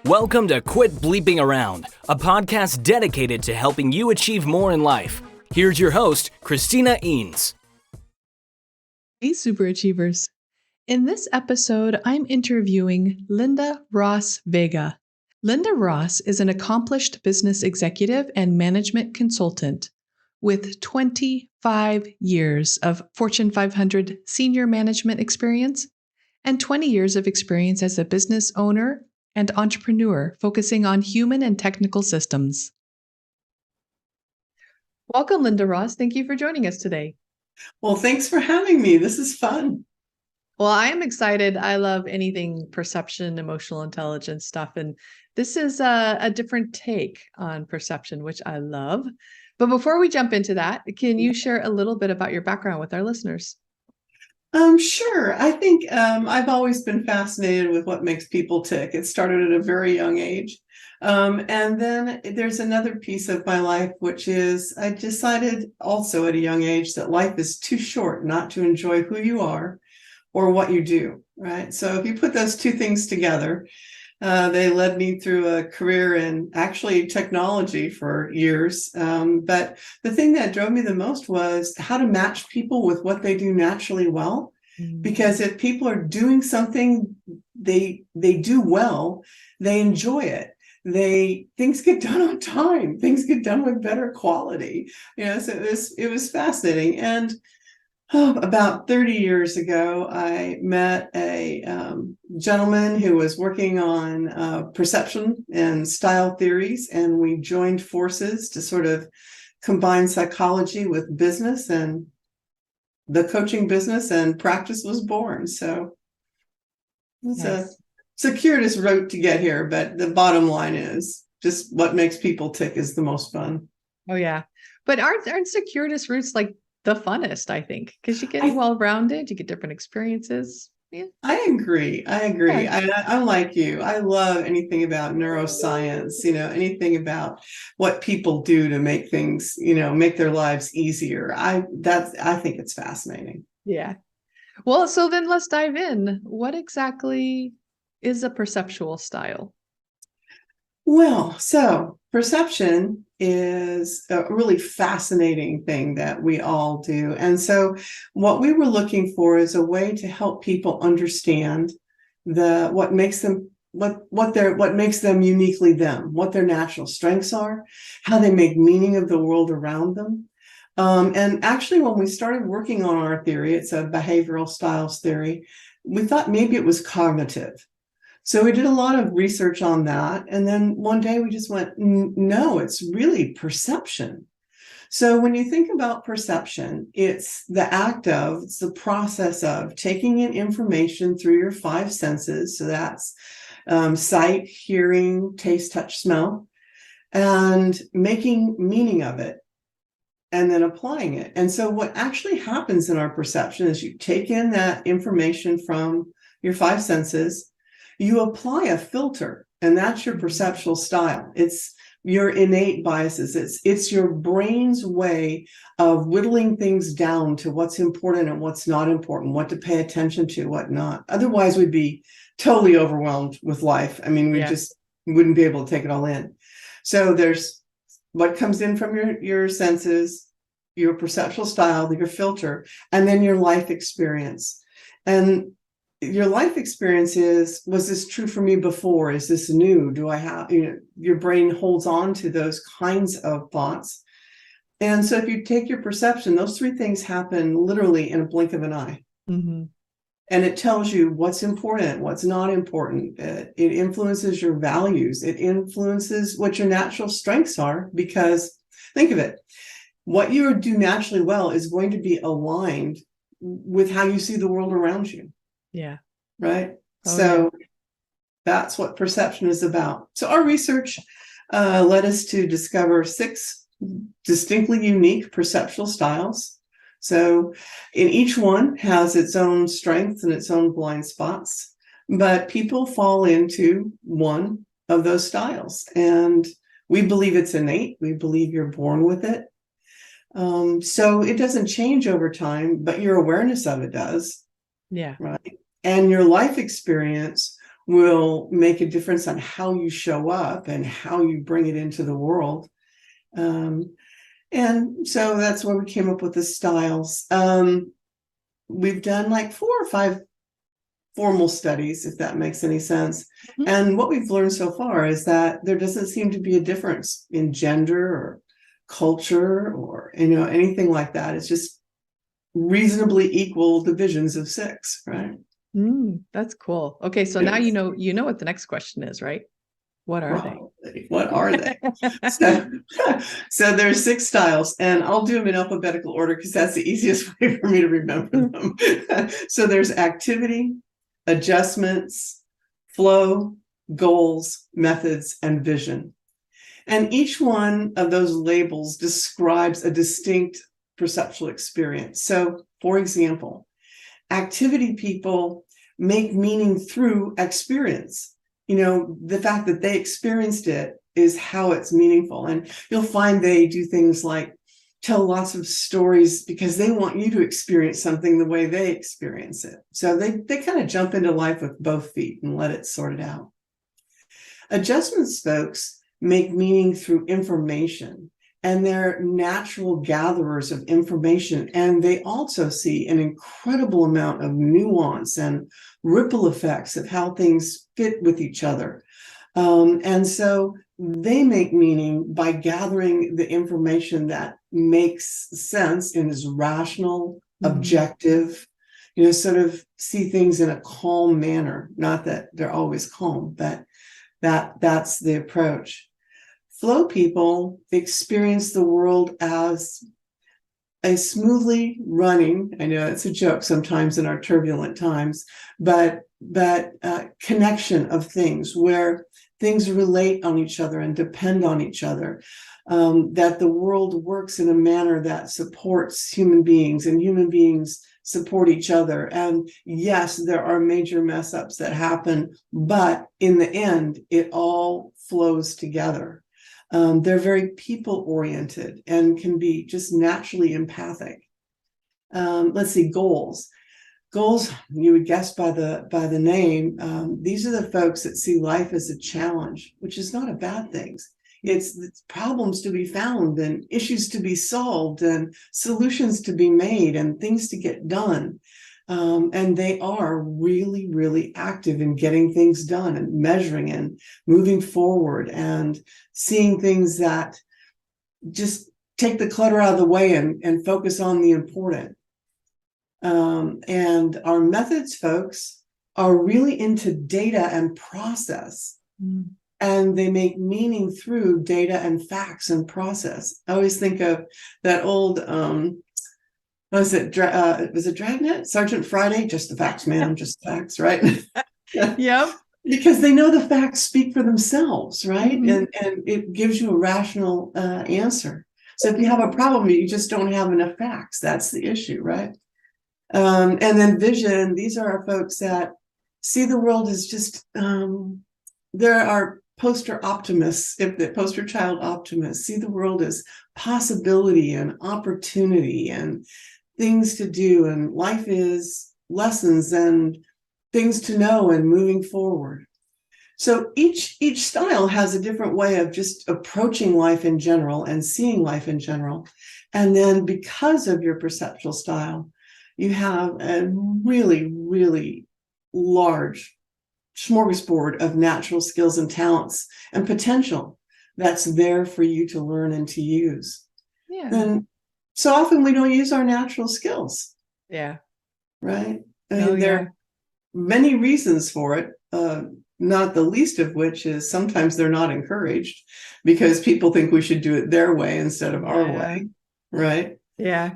Welcome to Quit Bleeping Around, a podcast dedicated to helping you achieve more in life. Here's your host, Christina Eanes. Hey, superachievers. In this episode, I'm interviewing Lynda-Ross Vega. Lynda-Ross is an accomplished business executive and management consultant with 25 years of Fortune 500 senior management experience and 20 years of experience as a business owner and entrepreneur focusing on human and technical systems. Welcome, Lynda-Ross. Thank you for joining us today. Well, thanks for having me. This is fun. Well, I am excited. I love anything perception, emotional intelligence stuff. And this is a different take on perception, which I love. But before we jump into that, can you share a little bit about your background with our listeners? Sure. I think I've always been fascinated with what makes people tick. It started at a very young age. And then there's another piece of my life, which is I decided also at a young age that life is too short not to enjoy who you are or what you do, right? So if you put those two things together, they led me through a career in actually technology for years. But the thing that drove me the most was how to match people with what they do naturally well. Because if people are doing something they do well, they enjoy it. Things get done on time. Things get done with better quality. So it was fascinating. And about 30 years ago, I met a gentleman who was working on perception and style theories, and we joined forces to sort of combine psychology with business, and the coaching business and practice was born. So it's a circuitous route to get here, but the bottom line is just what makes people tick is the most fun. Oh, yeah. But aren't circuitous routes like the funnest, I think, because you get well-rounded, you get different experiences. Yeah. I agree. Yeah. I'm like you. I love anything about neuroscience, anything about what people do to make things, make their lives easier. I think it's fascinating. Yeah. Well, so then let's dive in. What exactly is a perceptual style? Well, so perception is a really fascinating thing that we all do. And so what we were looking for is a way to help people understand what makes them uniquely them, what their natural strengths are, how they make meaning of the world around them. And actually, when we started working on our theory, it's a behavioral styles theory, we thought maybe it was cognitive. So we did a lot of research on that. And then one day we just went, no, it's really perception. So when you think about perception, it's the process of taking in information through your five senses. So that's sight, hearing, taste, touch, smell, and making meaning of it and then applying it. And so what actually happens in our perception is you take in that information from your five senses, you apply a filter, and that's your perceptual style. It's your innate biases. It's your brain's way of whittling things down to what's important and what's not important, what to pay attention to, what not. Otherwise, we'd be totally overwhelmed with life. I mean, we just wouldn't be able to take it all in. So there's what comes in from your senses, your perceptual style, your filter, and then your life experience. And your life experience was this true for me before? Is this new? Do I have, your brain holds on to those kinds of thoughts. And so if you take your perception, those three things happen literally in a blink of an eye. Mm-hmm. And it tells you what's important, what's not important. It influences your values. It influences what your natural strengths are, because think of it, what you do naturally well is going to be aligned with how you see the world around you. Yeah. Right. So that's what perception is about. So our research led us to discover 6 distinctly unique perceptual styles. So in each one has its own strengths and its own blind spots, but people fall into one of those styles. And we believe it's innate. We believe you're born with it. So it doesn't change over time, but your awareness of it does. Yeah. Right. And your life experience will make a difference on how you show up and how you bring it into the world. And so that's where we came up with the styles. We've done like 4 or 5 formal studies, if that makes any sense. Mhm. And what we've learned so far is that there doesn't seem to be a difference in gender or culture or, anything like that. It's just reasonably equal divisions of 6, right? That's cool. Okay, so now you know what the next question is, right? What are they? What are they? So there's 6 styles, and I'll do them in alphabetical order because that's the easiest way for me to remember them. So there's activity, adjustments, flow, goals, methods, and vision. And each one of those labels describes a distinct perceptual experience. So, for example, activity people make meaning through experience. The fact that they experienced it is how it's meaningful. And you'll find they do things like tell lots of stories because they want you to experience something the way they experience it. So they kind of jump into life with both feet and let it sort it out. Adjustments folks make meaning through information, and they're natural gatherers of information. And they also see an incredible amount of nuance and ripple effects of how things fit with each other. And so they make meaning by gathering the information that makes sense and is rational, objective, sort of see things in a calm manner. Not that they're always calm, but that's the approach. Flow people experience the world as a smoothly running, I know it's a joke sometimes in our turbulent times, but connection of things where things relate on each other and depend on each other, that the world works in a manner that supports human beings and human beings support each other. And yes, there are major mess ups that happen, but in the end, it all flows together. They're very people oriented and can be just naturally empathic. Let's see, goals. Goals, you would guess by the name, these are the folks that see life as a challenge, which is not a bad thing. It's problems to be found and issues to be solved and solutions to be made and things to get done. And they are really, really active in getting things done and measuring and moving forward and seeing things that just take the clutter out of the way and focus on the important. And our methods folks are really into data and process. And they make meaning through data and facts and process. I always think of that old, was it Dragnet? Sergeant Friday? Just the facts, man, just the facts, right? Yep. Because they know the facts speak for themselves, right? And it gives you a rational answer. So if you have a problem, you just don't have enough facts. That's the issue, right? And then vision, these are our folks that see the world as just, there are poster optimists, if the poster child optimists, see the world as possibility and opportunity and things to do, and life is lessons and things to know and moving forward. So each style has a different way of just approaching life in general and seeing life in general. And then because of your perceptual style, you have a really, really large smorgasbord of natural skills and talents and potential that's there for you to learn and to use. Yeah. And so often we don't use our natural skills. Yeah. Right? There are many reasons for it, not the least of which is sometimes they're not encouraged because people think we should do it their way instead of our way. Right? Yeah.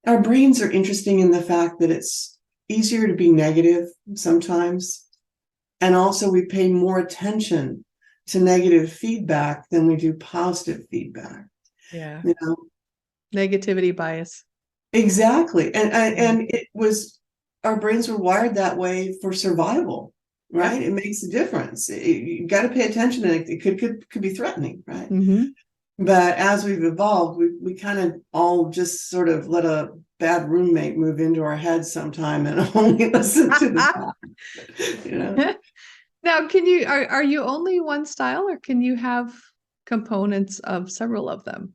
Our brains are interesting in the fact that it's easier to be negative sometimes. And also we pay more attention to negative feedback than we do positive feedback. Yeah. Negativity bias. Exactly. And it was, our brains were wired that way for survival, right? It makes a difference. You got to pay attention, and it could be threatening, right? But as we've evolved, we kind of all just sort of let a bad roommate move into our heads sometime and only listen to the bad, you know. Now, are you only one style, or can you have components of several of them?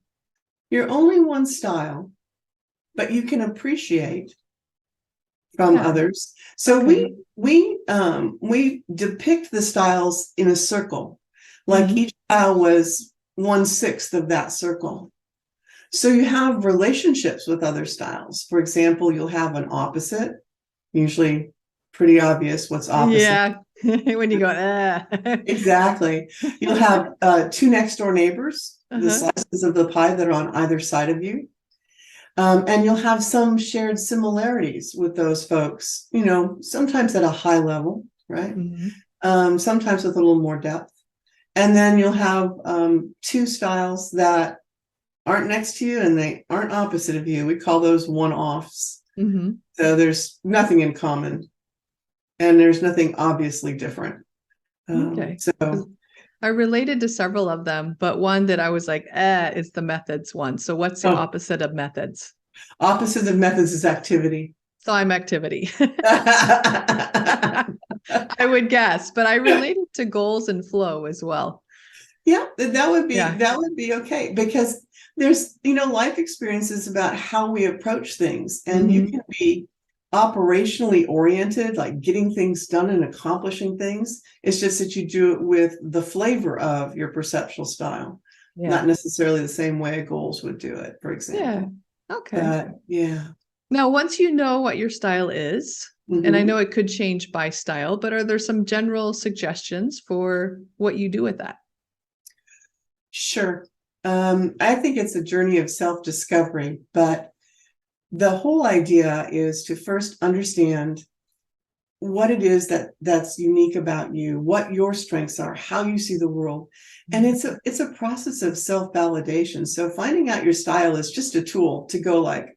You're only one style, but you can appreciate from others. So we depict the styles in a circle, like each style was 1/6 of that circle. So you have relationships with other styles. For example, you'll have an opposite, usually pretty obvious what's opposite. Yeah, when you go, Exactly. You'll have two next door neighbors, the slices of the pie that are on either side of you. And you'll have some shared similarities with those folks, you know, sometimes at a high level, right? Sometimes with a little more depth. And then you'll have two styles that aren't next to you and they aren't opposite of you. We call those one-offs. So there's nothing in common and there's nothing obviously different. So I related to several of them, but one that I was like, is the methods one. So what's the opposite of methods? Opposite of methods is activity. So I'm activity. I would guess, but I related to goals and flow as well. Yeah, that would be okay, because there's, you know, life experiences about how we approach things, and you can be operationally oriented, like getting things done and accomplishing things. It's just that you do it with the flavor of your perceptual style, not necessarily the same way goals would do it, for example. Okay. Yeah. Now, once you know what your style is, and I know it could change by style, but are there some general suggestions for what you do with that? Sure. I think it's a journey of self-discovery, but the whole idea is to first understand what it is that's unique about you, what your strengths are, how you see the world. And it's a process of self-validation. So finding out your style is just a tool to go like,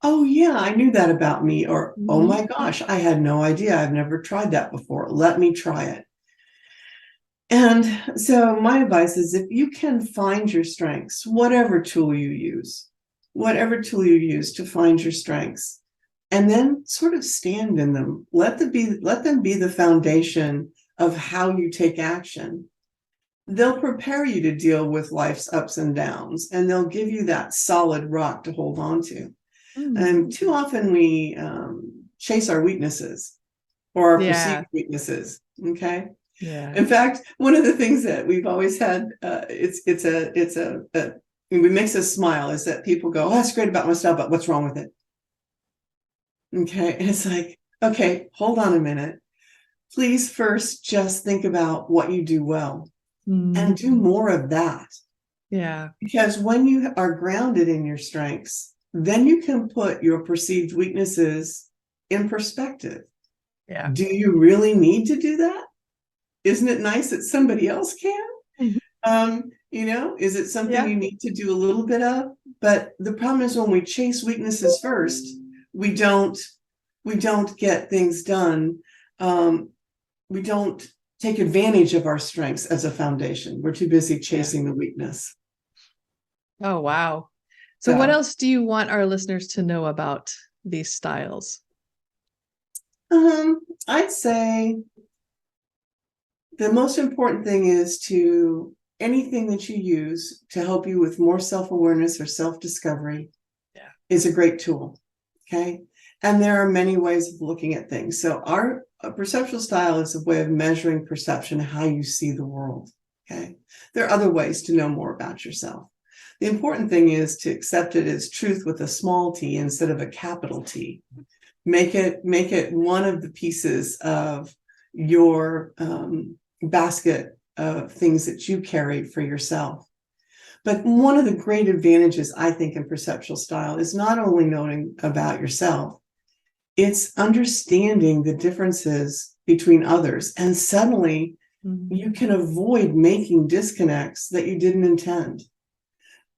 oh yeah, I knew that about me, or oh my gosh, I had no idea. I've never tried that before. Let me try it. And so my advice is, if you can find your strengths, whatever tool you use to find your strengths, and then sort of stand in them, let them be the foundation of how you take action. They'll prepare you to deal with life's ups and downs, and they'll give you that solid rock to hold on to. And too often we chase our weaknesses or our perceived weaknesses. Okay. Yeah. In fact, one of the things that we've always had, it makes us smile, is that people go, "Oh, that's great about my style, but what's wrong with it?" Okay. And it's like, okay, hold on a minute. Please first just think about what you do well and do more of that. Yeah. Because when you are grounded in your strengths, then you can put your perceived weaknesses in perspective. Yeah. Do you really need to do that? Isn't it nice that somebody else can? You know, is it something you need to do a little bit of? But the problem is, when we chase weaknesses first, we don't get things done. We don't take advantage of our strengths as a foundation. We're too busy chasing the weakness. Oh, wow. So what else do you want our listeners to know about these styles? I'd say the most important thing is anything that you use to help you with more self-awareness or self-discovery is a great tool. Okay. And there are many ways of looking at things. So our perceptual style is a way of measuring perception, how you see the world. Okay. There are other ways to know more about yourself. The important thing is to accept it as truth with a small t instead of a capital T. Make it one of the pieces of your basket of things that you carry for yourself. But one of the great advantages, I think, in perceptual style is not only knowing about yourself, it's understanding the differences between others. And suddenly you can avoid making disconnects that you didn't intend.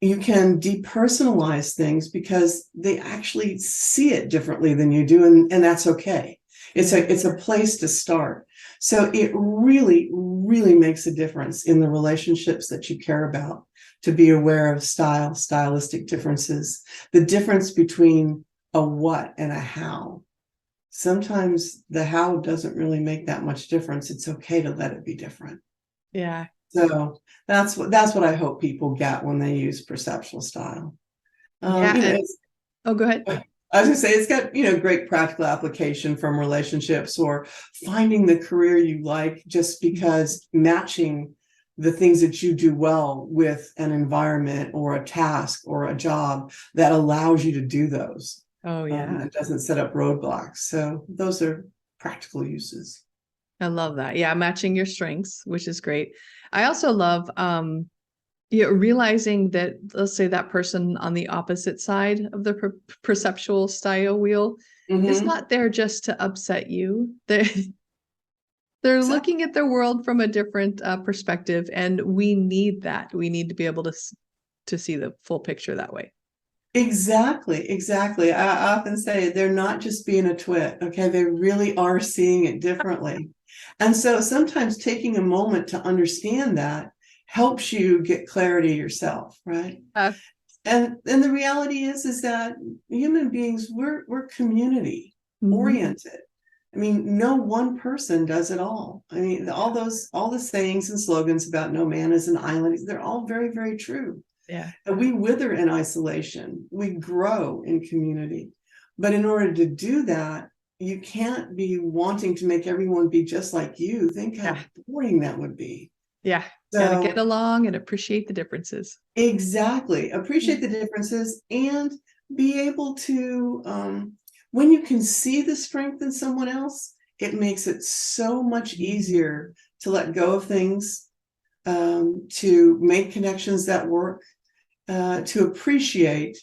You can depersonalize things because they actually see it differently than you do, and that's okay. It's a place to start. So it really, really makes a difference in the relationships that you care about to be aware of stylistic differences, the difference between a what and a how. Sometimes the how doesn't really make that much difference. It's okay to let it be different. Yeah. So that's what I hope people get when they use perceptual style. Yeah. Go ahead. I was going to say, it's got, great practical application from relationships or finding the career you like, just because matching the things that you do well with an environment or a task or a job that allows you to do those. Oh, yeah. It doesn't set up roadblocks. So those are practical uses. I love that. Yeah, matching your strengths, which is great. I also love realizing that, let's say, that person on the opposite side of the perceptual style wheel is not there just to upset you. They're looking at the world from a different perspective, and we need that. We need to be able to see the full picture that way. Exactly. I often say they're not just being a twit, okay? They really are seeing it differently. And so sometimes taking a moment to understand that helps you get clarity yourself, right? And the reality is that human beings, we're community oriented. I mean, no one person does it all. I mean, all the sayings and slogans about no man is an island, they're all very, very true. Yeah. And we wither in isolation. We grow in community. But in order to do that, you can't be wanting to make everyone be just like you. Think how boring that would be. Yeah. Gotta get along and appreciate the differences. Exactly. Appreciate the differences and be able to, when you can see the strength in someone else, it makes it so much easier to let go of things, to make connections that work, to appreciate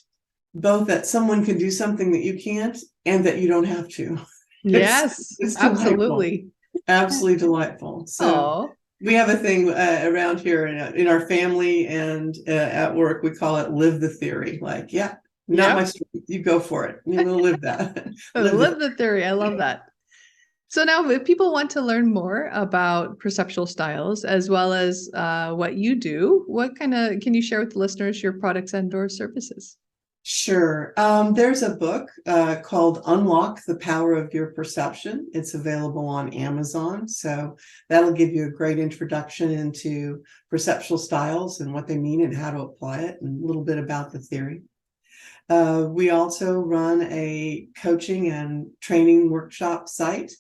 both that someone can do something that you can't and that you don't have to. Yes, it's absolutely. Absolutely delightful. So we have a thing around here in our family and at work, we call it live the theory. Like, not my strength. You go for it. You will live that. live the theory. I love that. So now if people want to learn more about perceptual styles as well as what you do, can you share with the listeners your products and or services? Sure. There's a book called Unlock the Power of Your Perception. It's available on Amazon. So that'll give you a great introduction into perceptual styles and what they mean and how to apply it and a little bit about the theory. We also run a coaching and training workshop site.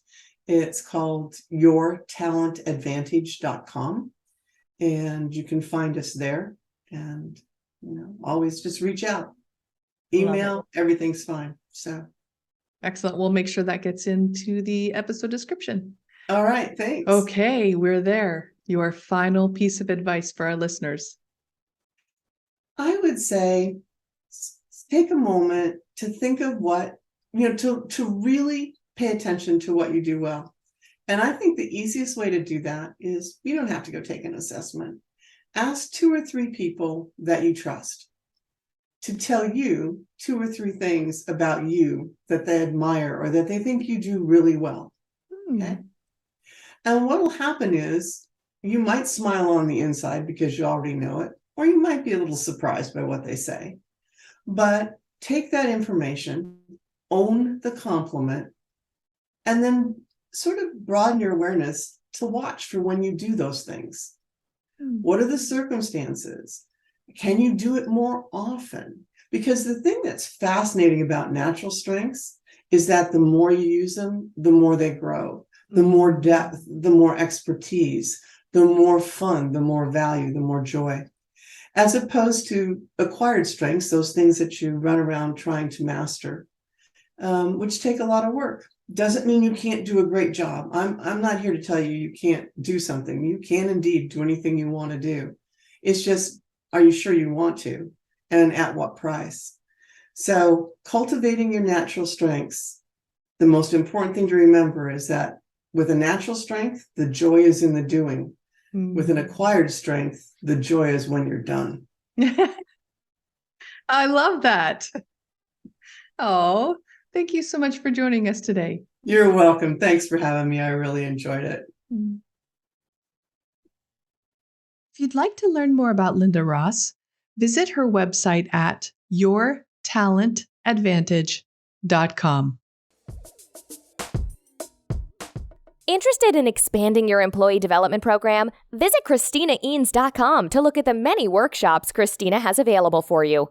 It's called yourtalentadvantage.com. And you can find us there. And, always just reach out. Email, everything's fine. So excellent. We'll make sure that gets into the episode description. All right. Thanks. Okay, we're there. Your final piece of advice for our listeners. I would say take a moment to think of what, to really pay attention to what you do well. And I think the easiest way to do that is you don't have to go take an assessment. Ask 2 or 3 people that you trust to tell you 2 or 3 things about you that they admire or that they think you do really well. Okay. And what will happen is you might smile on the inside because you already know it, or you might be a little surprised by what they say. But take that information, own the compliment, and then sort of broaden your awareness to watch for when you do those things. What are the circumstances? Can you do it more often? Because the thing that's fascinating about natural strengths is that the more you use them, the more they grow, the more depth, the more expertise, the more fun, the more value, the more joy. As opposed to acquired strengths, those things that you run around trying to master, which take a lot of work. Doesn't mean you can't do a great job. I'm not here to tell you can't do something. You can indeed do anything you want to do. It's just, are you sure you want to? And at what price? So cultivating your natural strengths, the most important thing to remember is that with a natural strength, the joy is in the doing. With an acquired strength, the joy is when you're done. I love that. Oh, thank you so much for joining us today. You're welcome. Thanks for having me. I really enjoyed it. If you'd like to learn more about Lynda-Ross, visit her website at yourtalentadvantage.com. Interested in expanding your employee development program? Visit ChristinaEanes.com to look at the many workshops Christina has available for you.